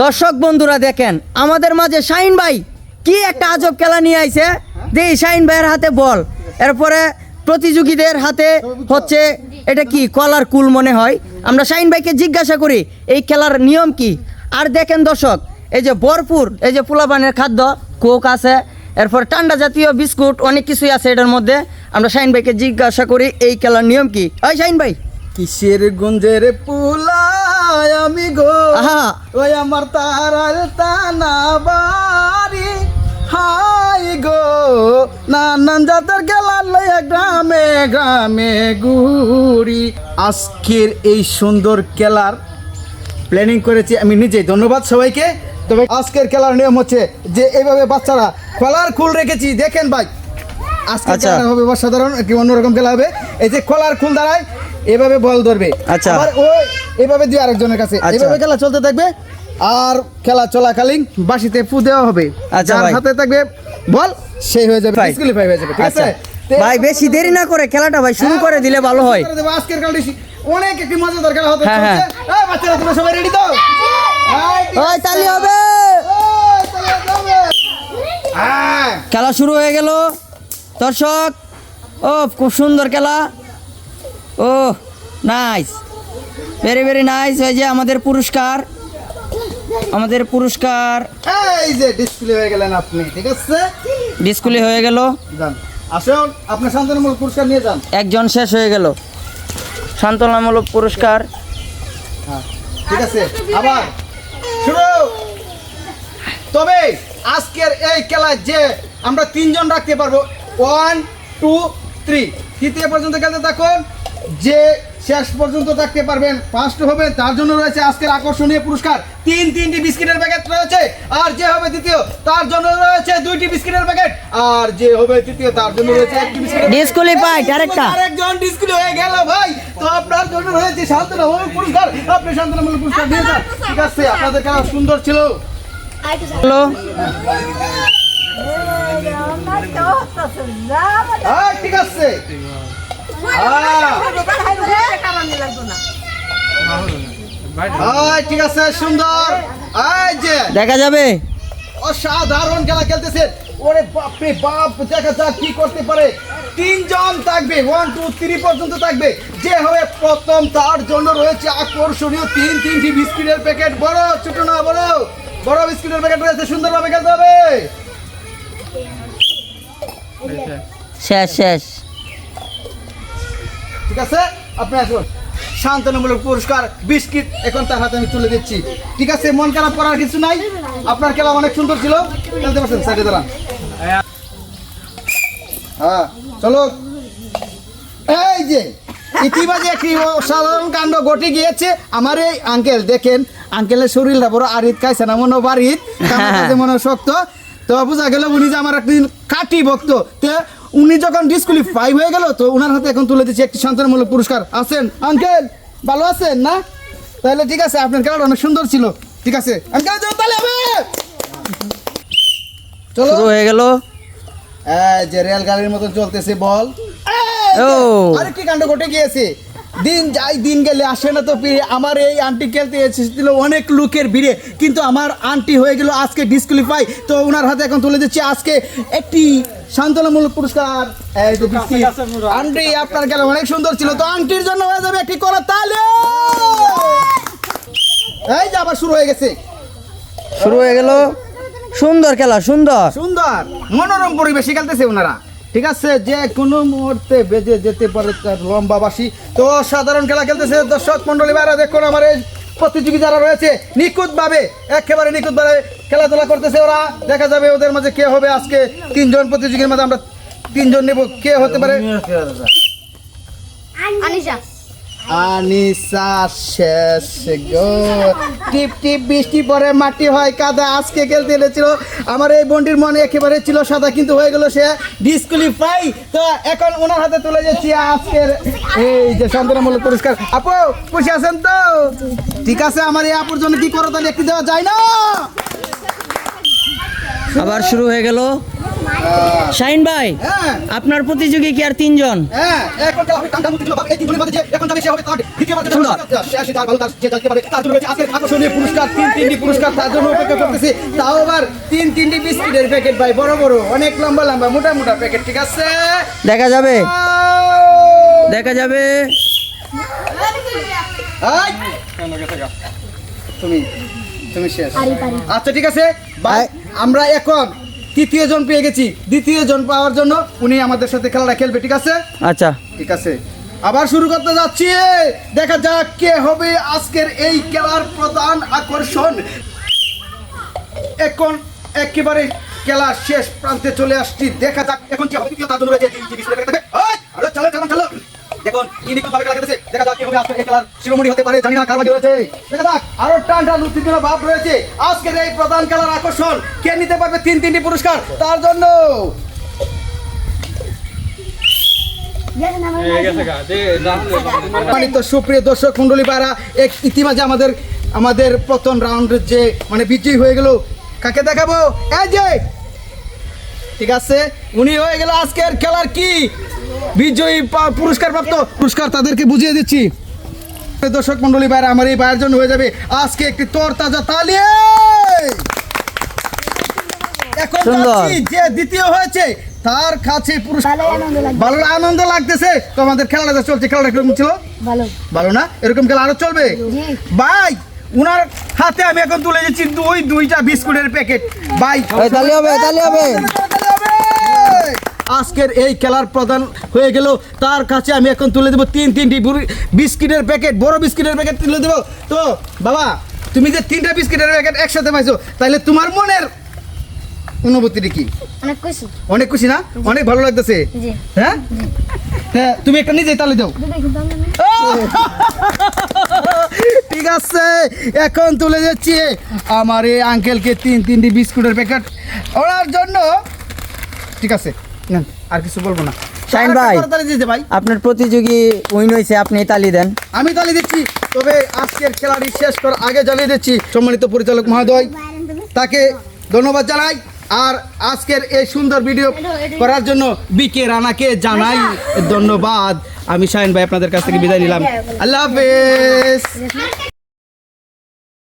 দর্শক বন্ধুরা দেখেন আমাদের মাঝে শাহিন ভাই কি একটা আজব খেলা নিয়ে আইছে। দেই শাহিন ভাইয়ের হাতে বল, এরপরে প্রতিযোগীদের হাতে হচ্ছে এটা কি কলার কুল মনে হয়। আমরা শাহিন ভাইকে জিজ্ঞাসা করি এই খেলার নিয়ম কি। আর দেখেন দর্শক এই যে ভরপুর এই যে পোলাপানের খাদ্য কোক আছে, এরপর ঠান্ডা জাতীয় বিস্কুট অনেক কিছুই আছে এটার মধ্যে। আমরা শাহিন ভাইকে জিজ্ঞাসা করি এই খেলার নিয়ম কি। ওই শাহিন ভাই, কিসের গঞ্জের পুলায় আমি গো ওই আমার তারাল টানা বাড়ি হাই গো নানান জাতের খেলা লইয়া গ্রামে গ্রামে ঘুরি। আজকের এই সুন্দর খেলার প্ল্যানিং করেছি আমি নিজেই, ধন্যবাদ সবাইকে। তবে আজকের খেলার নিয়ম হচ্ছে যে এইভাবে বাচ্চারা কলার খুল রেখেছি দেখেন ভাই। আজকে খেলা হবে অসাধারণ, কি অন্যরকম খেলা হবে। এই যে কলার খুল দাঁড়ায় এভাবে বল ধরবে, আবার ওই এভাবে দিয়ে আরেকজনের কাছে, এভাবে খেলা চলতে থাকবে। আর খেলা চলাকালীন বাঁশিতে ফু দেওয়া হবে, যার হাতে থাকবে বল সেই হয়ে যাবে, ডিসকুয়ালিফাই হয়ে যাবে। ঠিক আছে ভাই, বেশি দেরি না করে খেলাটা ভাই শুরু করে দিলে ভালো হয়। আজকের খেলাটি অনেক একটি মজাদার খেলা হতে চলেছে। এই বাচ্চারা তোমরা সবাই রেডি তো? ওই তালি হবে, খেলা শুরু হয়ে গেল দর্শক। ও খুব সুন্দর খেলা, ও নাইস, ভেরি ভেরি নাইস। ওই যে আমাদের পুরস্কার, আমাদের পুরস্কার এই যে ডিসপ্লে হয়ে গেলেন আপনি। ঠিক আছে, ডিসপ্লে হয়ে গেল। যান আসুন আপনি শান্তনামূলক পুরস্কার নিয়ে যান। একজন শেষ হয়ে গেল, শান্তনামূলক পুরস্কার। হ্যাঁ ঠিক আছে, আবার শুরু। তবে আজকের এই খেলায় যে আমরা তিনজন রাখতে পারবো, 1 2 3, তৃতীয় পর্যন্ত খেলতে থাকুন। যে শেষ পর্যন্ত থাকতে পারবেন ফার্স্ট হবে, তার জন্য রয়েছে আজকের আকর্ষণীয় পুরস্কার। তিনটি বিস্কিটের প্যাকেট রয়েছে। আর যে হবে দ্বিতীয় তার জন্য রয়েছে 2টি বিস্কিটের প্যাকেট। আর যে হবে তৃতীয় তার জন্য রয়েছে 1টি বিস্কিটের। ডিসকুয়ালিফাই আরেকটা, আরেকজন ডিসকুয়ালিফাই হয়ে গেল ভাই। তো আপনার জন্য রয়েছে শান্তনামূলক পুরস্কার, আপনি শান্তনামূলক পুরস্কার নিয়ে যান। ঠিক আছে, আপনাদের খেলা সুন্দর ছিল। হ্যালো ঠিক আছে, ঠিক আছে, সুন্দর। দেখা যাবে অসাধারণ খেলা খেলতেছে। ওরে বাপরে বাপ, দেখা যাক কি করতে পারে। তিনজন থাকবে, 1 2 3 পর্যন্ত থাকবে। যে হবে প্রথম তার জন্য রয়েছে আকর্ষণীয় তিনটি বিস্কিটের প্যাকেট। বড় ছোট না, বড় বিস্কিটের প্যাকেট রয়েছে। সুন্দরভাবে খেলতে হবে। শেষ শেষ। ঠিক আছে, আপনি আসুন। শান্তনামূলক পুরস্কার বিস্কিট এখন তার হাতে আমি তুলে দিচ্ছি। ঠিক আছে, মন খারাপ করার কিছু নাই। আপনার খেলা অনেক সুন্দর ছিল, খেলতে পারছেন। সাইডে দাঁড়ান। হ্যাঁ চলো। এই যে ইতিবাদে একটি সাধারণ কাণ্ড ঘটে গিয়েছে। আমার এই আঙ্কেল দেখেন, আঙ্কেলের শরীরটা বড় আরিত খাইছে না মনে বাড়িত, মনে শক্ত। তো বোঝা গেল উনি যে আমার একদিন কাটি ভক্ত। তো উনি যখন ডিসকুয়ালিফাই হয়ে গেল, তো ওনার হাতে এখন তুলে দিচ্ছি একটি শান্তনামূলক পুরস্কার। আছেন আঙ্কেল, ভালো আছেন না? তাহলে ঠিক আছে, আপনার খেলাটা অনেক সুন্দর ছিল। ঠিক আছে আঙ্কেল, তাহলে হবে। চলো, শুরু হয়ে গেল। এই যে রেল গাড়ির মতন চলতেছে বল। আরেকটি কাণ্ড ঘটে গিয়েছে। দিন যাই দিন গেলে আসে না তো ফিরে। আমার এই আন্টি খেলতে এসেছিল অনেক লোকের ভিড়ে, কিন্তু আমার আন্টি হয়ে গেল আজকে ডিসকুয়ালিফাই। তো ওনার হাতে এখন তুলে দিচ্ছি আজকে একটি শান্তনামূলক পুরস্কার। আন্টি আপনার খেলা অনেক সুন্দর ছিল, তো আন্টির জন্য হয়ে যাবে একটি কলা তালি। এই যে আবার শুরু হয়ে গেছে, শুরু হয়ে গেল। সুন্দর খেলা, সুন্দর সুন্দর মনোরম পরিবেশে খেলতেছে ওনারা। ঠিক আছে, যে কোনো মুহূর্তে বেজে যেতে পারে তার লম্বা বাঁশি। তো সাধারণ খেলা খেলতেছে দর্শক মন্ডলী ভাইরা। দেখুন আমার এই প্রতিযোগী যারা রয়েছে নিখুঁতভাবে, একেবারে নিখুঁতভাবে খেলাধুলা করতেছে ওরা। দেখা যাবে ওদের মাঝে কে হবে। আজকে তিনজন প্রতিযোগীর মাঝে আমরা তিনজন নেব। কে হতে পারে? আনিসা শেষ গো। টিপ টিপ বৃষ্টি পরে মাটি হয় কাদা। আজকে খেলতে এসেছিল আমার এই বন্ডির মনে একেবারে ছিল সাদা, কিন্তু হয়ে গেল সে ডিসকুয়ালিফাই। তো এখন ওনার হাতে তুলে যাচ্ছি আজকের এই যে শান্তনামূলক পুরস্কার। আপু খুশি আছেন তো? ঠিক আছে, আমার এই আপুর জন্য কি করো তাহলে একটু দেওয়া যায় না? আবার শুরু হয়ে গেল। শাহিন ভাই, হ্যাঁ আপনার প্রতিযোগী কি আর 3 জন? হ্যাঁ এখন যা হবে টাঙ্গা মুক্তি হবে এই তিনজনের মধ্যে যে এখন যাবে সে হবে তার দ্বিতীয়বার সুন্দর। শেষ তার ভালো তার যে জানতে পারে তার জন্য রয়েছে আজকের আকর্ষণীয় পুরস্কার তিনটি পুরস্কার তার জন্য অপেক্ষা করতেছি তাও আবার তিনটি বিস্কিটের প্যাকেট ভাই বড় বড় অনেক লম্বা লম্বা মোটা মোটা প্যাকেট ঠিক আছে দেখা যাবে, দেখা যাবে। এই, তুমি তুমি শেষ আচ্ছা ঠিক আছে ভাই আমরা এখন তৃতীয় জন পেয়ে গেছি দ্বিতীয় জন পাওয়ার জন্য উনি আমাদের সাথে খেলাটা খেলবে ঠিক আছে আচ্ছা, ঠিক আছে আবার শুরু করতে যাচ্ছি দেখা যাক কে হবে আজকের এই খেলার প্রধান আকর্ষণ এখন একেবারে খেলা শেষ প্রান্তে চলে আসছি দেখা যাক এখন কি হবে তৃতীয় তার জন্য রয়েছে তিনটি বিস্কুটের প্যাকেট থাকবে। এই, আরো চলো চলো চলো দেখুন ইনি ভাবে খেলা খেলতেছে দেখা যাক কে হবে আজকের এই খেলার শিরোমণি হতে পারে জানি না কার ভাগ্যে রয়েছে দেখা যাক আরো টান টান উত্তেজনা ভাব রয়েছে আজকের এই প্রধান খেলার আকর্ষণ কে নিতে পারবে তিনটি পুরস্কার তার জন্য সম্মানিত সুপ্রিয় দর্শক মন্ডলী পাড়া এক ইতিমাঝে আমাদের প্রথম রাউন্ডের যে মানে বিজয়ী হয়ে গেল কাকে দেখাবো এই যে ঠিক আছে উনি হয়ে গেল আজকের খেলার কি বিজয়ী পুরস্কার প্রাপ্ত পুরস্কার তাদেরকে বুঝিয়ে দিচ্ছি দর্শক মন্ডলী পাড়া আমার এই ভাইয়ের জন্য হয়ে যাবে আজকে একটি তরতাজা তালি এখন সুন্দর। যাচ্ছি যে দ্বিতীয় হয়েছে তার কাছে পুরস্কার ভালো আনন্দ লাগতেছে তো আমাদের খেলাটা চলছে খেলাটা কিরকম ছিল ভালো না এরকম খেলা আরো চলবে ভাই উনার হাতে আমি এখন তুলে দিচ্ছি দুইটা বিস্কুটের প্যাকেট ভাই এই তালি হবে, তালি হবে। আজকের এই খেলার প্রধান হয়ে গেল তার কাছে আমি এখন তুলে দেবো তিনটি বিস্কিটের প্যাকেট বড় বিস্কিটের প্যাকেট তুলে দেবো তো বাবা তুমি যে 3টা বিস্কিটের প্যাকেট একসাথে পাইছো তাহলে তোমার মনের অনুভূতিটা কি অনেক খুশি অনেক খুশি না অনেক ভালো লাগতেছে জি হ্যাঁ হ্যাঁ তুমি একটা নিজেই তালে দাও দুটোই কিন্তু আমরা না। ঠিক আছে এখন তুলে যাচ্ছি আমার এই আঙ্কেলকে তিনটি বিস্কুটের প্যাকেট ওনার জন্য ঠিক আছে নেন, আর কিছু বলবো না শাহিন ভাই। তালি দিতে ভাই আপনার প্রতিযোগী উইন হয়েছে, আপনি তালি দেন। আমি তালি দিচ্ছি তবে আজকের খেলাটি শেষ করার আগে জানিয়ে দিচ্ছি সম্মানিত পরিচালক মহোদয় তাকে ধন্যবাদ জানাই আর আজকের এই সুন্দর ভিডিও করার জন্য বিকে রানাকে জানাই ধন্যবাদ আমি শাহিন ভাই আপনাদের কাছ থেকে বিদায় নিলাম আল্লাহ হাফেজ